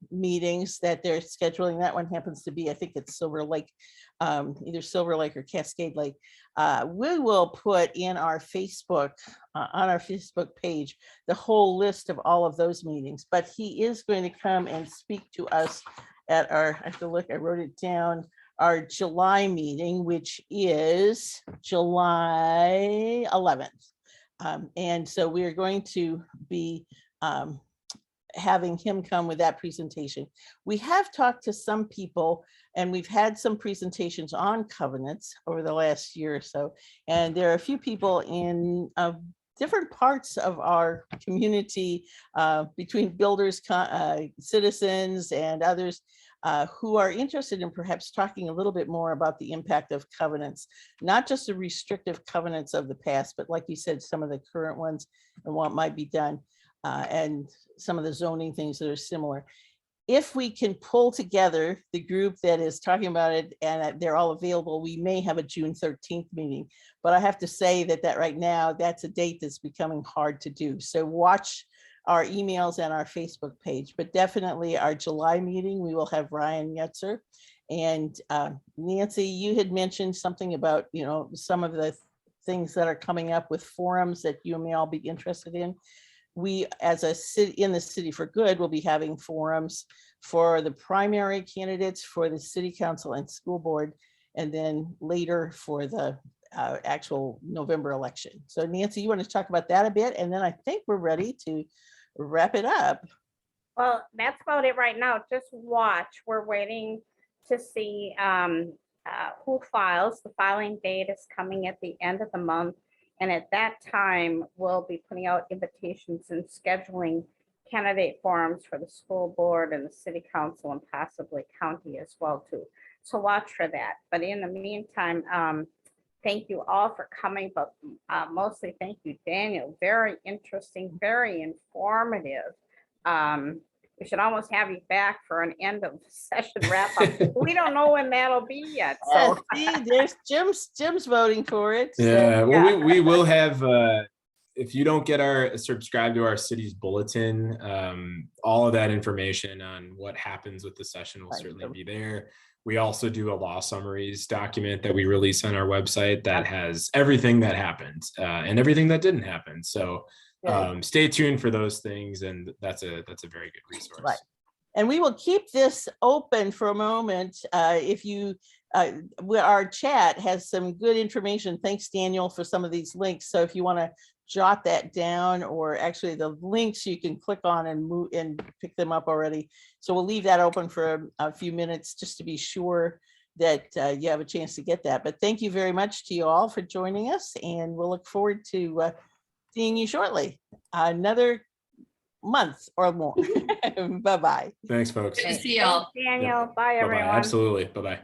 meetings that they're scheduling. That one happens to be, I think it's Silver Lake, either Silver Lake or Cascade Lake. We will put in our Facebook, on our Facebook page, the whole list of all of those meetings, but he is going to come and speak to us at our, I have to look, I wrote it down, our July meeting, which is July 11th. And so we are going to be having him come with that presentation. We have talked to some people and we've had some presentations on covenants over the last year or so. And there are a few people in different parts of our community between builders, citizens and others who are interested in perhaps talking a little bit more about the impact of covenants, not just the restrictive covenants of the past, but like you said, some of the current ones and what might be done and some of the zoning things that are similar. If we can pull together the group that is talking about it and they're all available, we may have a June 13th meeting. But I have to say that right now, that's a date that's becoming hard to do. So watch our emails and our Facebook page, but definitely our July meeting, we will have Ryan Yetzer. And Nancy, you had mentioned something about, some of the things that are coming up with forums that you may all be interested in. We, as a city in the City for Good, will be having forums for the primary candidates for the city council and school board, and then later for the actual November election. So Nancy, you want to talk about that a bit? And then I think we're ready to wrap it up. Well, that's about it right now. Just watch. We're waiting to see who files. The filing date is coming at the end of the month. And at that time, we'll be putting out invitations and scheduling candidate forums for the school board and the city council and possibly county as well too. So watch for that. But in the meantime, thank you all for coming, but mostly thank you, Daniel. Very interesting, very informative. We should almost have you back for an end of session wrap up. We don't know when that'll be yet. So See, there's Jim's voting for it. So. Yeah, well, we will have, if you don't get subscribe to our city's bulletin, all of that information on what happens with the session will certainly be there. We also do a law summaries document that we release on our website that has everything that happened and everything that didn't happen. So stay tuned for those things, and that's a very good resource. Right. And we will keep this open for a moment. If you, our chat has some good information. Thanks, Daniel, for some of these links. So if you want to jot that down, or actually the links you can click on and move and pick them up already. So we'll leave that open for a few minutes just to be sure that you have a chance to get that. But thank you very much to you all for joining us, and we'll look forward to seeing you shortly, another month or more. Bye-bye. Thanks, folks. Good to see y'all. Daniel, bye Bye-bye. everyone. Absolutely. Bye-bye.